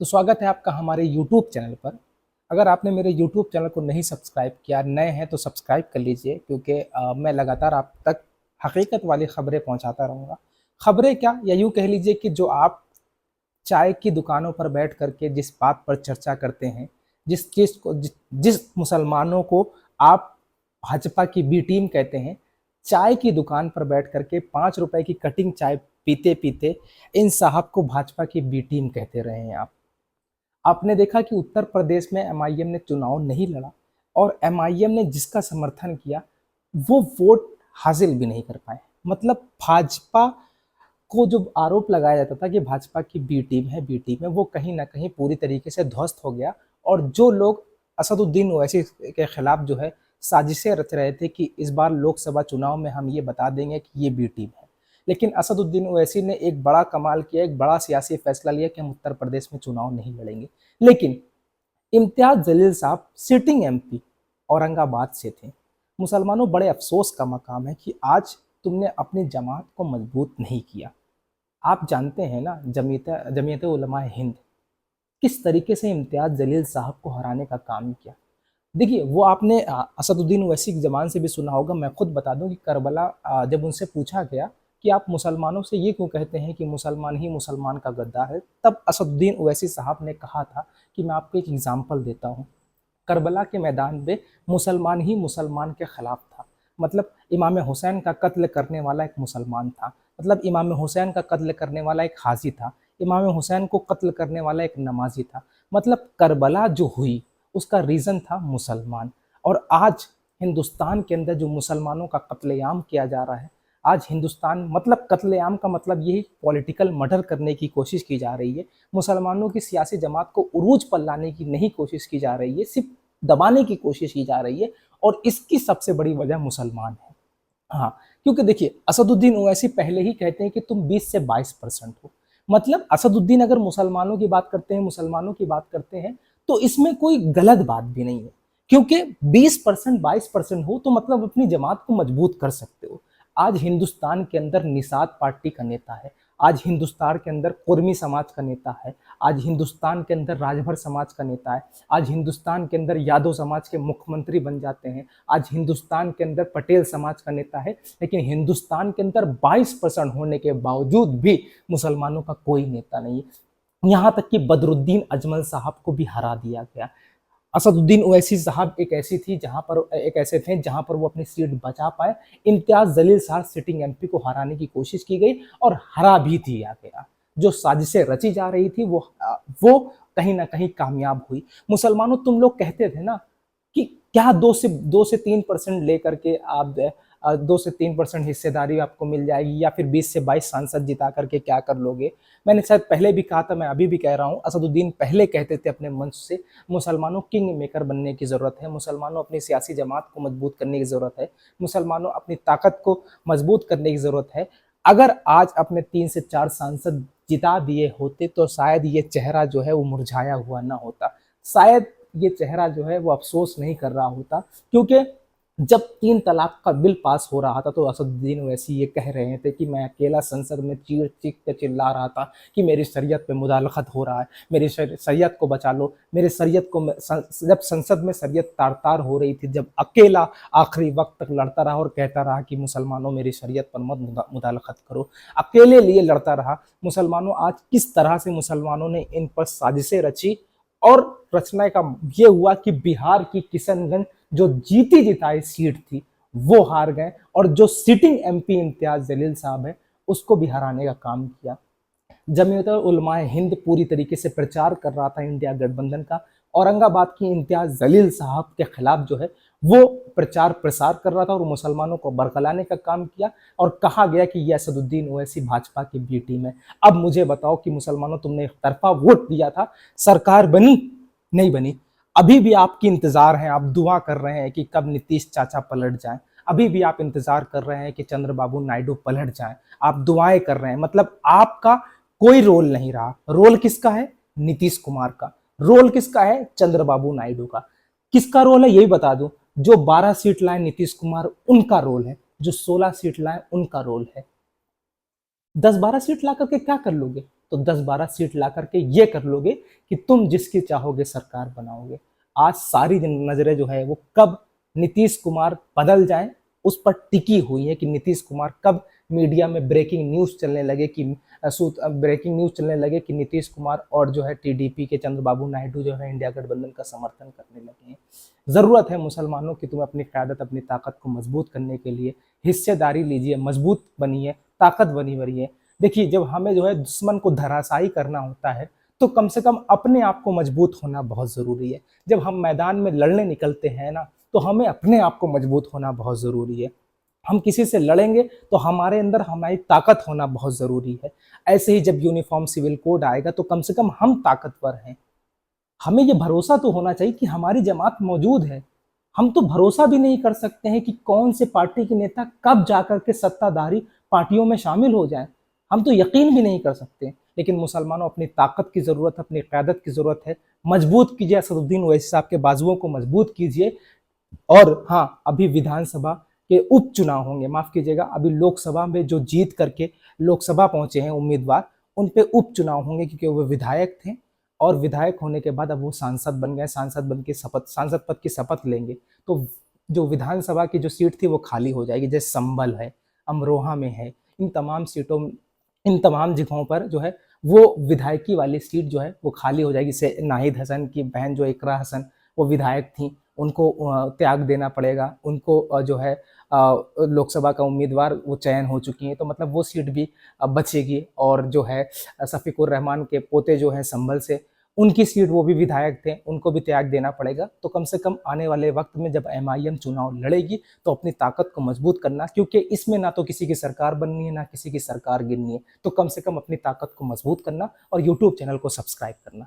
तो स्वागत है आपका हमारे YouTube चैनल पर। अगर आपने मेरे YouTube चैनल को नहीं सब्सक्राइब किया, नए हैं तो सब्सक्राइब कर लीजिए क्योंकि मैं लगातार आप तक हकीकत वाली खबरें पहुंचाता रहूँगा। खबरें क्या या यूँ कह लीजिए कि जो आप चाय की दुकानों पर बैठ कर के जिस बात पर चर्चा करते हैं, जिस चीज़ को जिस मुसलमानों को आप भाजपा की बी टीम कहते हैं, चाय की दुकान पर बैठ कर के ₹5 की कटिंग चाय पीते-पीते इन साहब को भाजपा की बी टीम कहते रहे हैं आप। आपने देखा कि उत्तर प्रदेश में एमआईएम ने चुनाव नहीं लड़ा और एमआईएम ने जिसका समर्थन किया वो वोट हासिल भी नहीं कर पाए। मतलब भाजपा को जो आरोप लगाया जाता था कि भाजपा की बी टीम है वो कहीं ना कहीं पूरी तरीके से ध्वस्त हो गया। और जो लोग असदुद्दीन ओवैसी के खिलाफ जो है साजिशें रच रहे थे कि इस बार लोकसभा चुनाव में हम ये बता देंगे कि ये बी टीम है, लेकिन असदुद्दीन ओवैसी ने एक बड़ा कमाल किया, एक बड़ा सियासी फैसला लिया कि हम उत्तर प्रदेश में चुनाव नहीं लड़ेंगे। लेकिन इम्तियाज जलील साहब सिटिंग एमपी औरंगाबाद से थे। मुसलमानों, बड़े अफसोस का मकाम है कि आज तुमने अपनी जमात को मजबूत नहीं किया। आप जानते हैं ना, जमीयत उलमा हिंद किस तरीके से इम्तियाज जलील साहब को हराने का काम किया। देखिए, वो आपने असदुद्दीन ओवैसी की ज़बान से भी सुना होगा। मैं खुद बता दूं कि करबला जब उनसे पूछा गया कि आप मुसलमानों से ये क्यों कहते हैं कि मुसलमान ही मुसलमान का गद्दार है, तब असदुद्दीन ओवैसी साहब ने कहा था कि मैं आपको एक एग्जाम्पल देता हूँ। करबला के मैदान पे मुसलमान ही मुसलमान के खिलाफ था। मतलब इमाम हुसैन का कत्ल करने वाला एक मुसलमान था, मतलब इमाम हुसैन का कत्ल करने वाला एक हाजी था, इमाम हुसैन को कत्ल करने वाला एक नमाजी था। मतलब करबला जो हुई उसका रीज़न था मुसलमान। और आज हिंदुस्तान के अंदर जो मुसलमानों का कत्लेआम किया जा रहा है, आज हिंदुस्तान मतलब कत्लेआम का मतलब यही पॉलिटिकल मर्डर करने की कोशिश की जा रही है। मुसलमानों की सियासी जमात को उरूज पर लाने की नहीं कोशिश की जा रही है, सिर्फ दबाने की कोशिश की जा रही है। और इसकी सबसे बड़ी वजह मुसलमान है। हाँ, क्योंकि देखिए, असदुद्दीन ओवैसी पहले ही कहते हैं कि तुम 20 से 22% हो। मतलब असदुद्दीन अगर मुसलमानों की बात करते हैं, मुसलमानों की बात करते हैं, तो इसमें कोई गलत बात भी नहीं है। क्योंकि 20% 22% हो तो मतलब अपनी जमात को मजबूत कर सकते हो। आज हिंदुस्तान के अंदर निषाद पार्टी का नेता है, आज हिंदुस्तान के अंदर कुर्मी समाज का नेता है, आज हिंदुस्तान के अंदर राजभर समाज का नेता है, आज हिंदुस्तान के अंदर यादव समाज के मुख्यमंत्री बन जाते हैं, आज हिंदुस्तान के अंदर पटेल समाज का नेता है। लेकिन हिंदुस्तान के अंदर 22% होने के बावजूद भी मुसलमानों का कोई नेता नहीं है। यहाँ तक कि बदरुद्दीन अजमल साहब को भी हरा दिया गया। असदुद्दीन ओवैसी साहब एक ऐसे थे जहां पर वो अपनी सीट बचा पाए। इम्तियाज जलील साहब सिटिंग एमपी को हराने की कोशिश की गई और हरा भी दिया गया। जो साजिशें रची जा रही थी वो कहीं ना कहीं कामयाब हुई। मुसलमानों, तुम लोग कहते थे ना कि क्या 2 से 3% लेकर के आप 2 से 3% हिस्सेदारी आपको मिल जाएगी या फिर 20 से 22 सांसद जिता करके क्या कर लोगे। मैंने शायद पहले भी कहा था, मैं अभी भी कह रहा हूँ, असदुद्दीन पहले कहते थे अपने मंच से, मुसलमानों किंग मेकर बनने की ज़रूरत है, मुसलमानों अपनी सियासी जमात को मजबूत करने की ज़रूरत है, मुसलमानों अपनी ताकत को मजबूत करने की ज़रूरत है। अगर आज अपने 3 से 4 सांसद जिता दिए होते तो शायद ये चेहरा जो है वो मुरझाया हुआ ना होता, शायद ये चेहरा जो है वो अफसोस नहीं कर रहा होता। क्योंकि जब 3 तलाक का बिल पास हो रहा था तो असदुद्दीन ओवैसी ये कह रहे थे कि मैं अकेला संसद में चीख चीख के चिल्ला रहा था कि मेरी शरीयत पे मुदालखत हो रहा है, मेरी शरीयत को बचा लो, मेरी शरीयत को जब संसद में शरीयत तार तार हो रही थी, जब अकेला आखिरी वक्त तक लड़ता रहा और कहता रहा कि मुसलमानों मेरी शरीयत पर मत मुदालखत करो, अकेले लिए लड़ता रहा। मुसलमानों, आज किस तरह से मुसलमानों ने इन पर साजिशें रची और रचना का ये हुआ कि बिहार की किशनगंज जो जीती जिताई सीट थी वो हार गए और जो सिटिंग एमपी इम्तियाज जलील साहब है उसको भी हराने का काम किया। जमीयत उलमा हिंद पूरी तरीके से प्रचार कर रहा था इंडिया गठबंधन का। औरंगाबाद की इम्तियाज जलील साहब के खिलाफ जो है वो प्रचार प्रसार कर रहा था और मुसलमानों को बरगलाने का काम किया। और कहा गया कि ये असदुद्दीन ओवैसी भाजपा की बी टीम है। अब मुझे बताओ कि मुसलमानों, तुमने एक तरफा वोट दिया था, सरकार बनी नहीं बनी, अभी भी आपकी इंतजार है, आप दुआ कर रहे हैं कि कब नीतीश चाचा पलट जाएं, अभी भी आप इंतजार कर रहे हैं कि चंद्रबाबू नायडू पलट जाएं, आप दुआएं कर रहे हैं। मतलब आपका कोई रोल नहीं रहा। रोल किसका है? नीतीश कुमार का। रोल किसका है? चंद्रबाबू नायडू का। किसका रोल है यही बता दूं, जो 12 सीट लाए नीतीश कुमार उनका रोल है, जो 16 सीट लाए उनका रोल है। 10-12 सीट ला करके क्या कर लोगे? तो 10-12 सीट ला करके ये कर लोगे कि तुम जिसकी चाहोगे सरकार बनाओगे। आज सारी नजरें जो है वो कब नीतीश कुमार बदल जाएं उस पर टिकी हुई है कि नीतीश कुमार कब मीडिया में ब्रेकिंग न्यूज चलने लगे कि नीतीश कुमार और जो है टीडीपी के चंद्रबाबू नायडू जो है इंडिया गठबंधन का समर्थन करने लगे हैं। जरूरत है मुसलमानों की, तुम अपनी क़यादत अपनी ताकत को मजबूत करने के लिए हिस्सेदारी लीजिए, मजबूत बनिए, ताकत बनी बनिए। देखिए, जब हमें जो है दुश्मन को धराशायी करना होता है तो कम से कम अपने आप को मजबूत होना बहुत जरूरी है। जब हम मैदान में लड़ने निकलते हैं ना, तो हमें अपने आप को मजबूत होना बहुत जरूरी है। हम किसी से लड़ेंगे तो हमारे अंदर हमारी ताकत होना बहुत जरूरी है। ऐसे ही जब यूनिफॉर्म सिविल कोड आएगा तो कम से कम हम ताकतवर हैं। हमें ये भरोसा तो होना चाहिए कि हमारी जमात मौजूद है। हम तो भरोसा भी नहीं कर सकते हैं कि कौन से पार्टी के नेता कब जाकर के सत्ताधारी पार्टियों में शामिल हो जाएं। हम तो यकीन भी नहीं कर सकते। लेकिन मुसलमानों, अपनी ताकत की जरूरत है, अपनी क़यादत की जरूरत है। मजबूत कीजिए असदुद्दीन ओवैसी साहब के बाजुओं को मजबूत कीजिए। और हाँ, अभी विधानसभा के उपचुनाव होंगे, माफ कीजिएगा, अभी लोकसभा में जो जीत करके लोकसभा पहुंचे हैं उम्मीदवार, उन पे उपचुनाव होंगे क्योंकि वो विधायक थे और विधायक होने के बाद अब वो सांसद बन गए। सांसद बन के सांसद पद की शपथ लेंगे तो जो विधानसभा की जो सीट थी वो खाली हो जाएगी। जैसे संभल है, अमरोहा में है, इन तमाम सीटों, इन तमाम जगहों पर जो है वो विधायकी वाली सीट जो है वो खाली हो जाएगी। से नाहिद हसन की बहन जो इकरा हसन वो विधायक थी, उनको त्याग देना पड़ेगा। उनको जो है लोकसभा का उम्मीदवार वो चयन हो चुकी हैं, तो मतलब वो सीट भी बचेगी। और जो है शफीकुर रहमान के पोते जो हैं संभल से, उनकी सीट, वो भी विधायक थे, उनको भी त्याग देना पड़ेगा। तो कम से कम आने वाले वक्त में जब एमआईएम चुनाव लड़ेगी तो अपनी ताकत को मजबूत करना, क्योंकि इसमें ना तो किसी की सरकार बननी है ना किसी की सरकार गिननी है। तो कम से कम अपनी ताकत को मजबूत करना और यूट्यूब चैनल को सब्सक्राइब करना।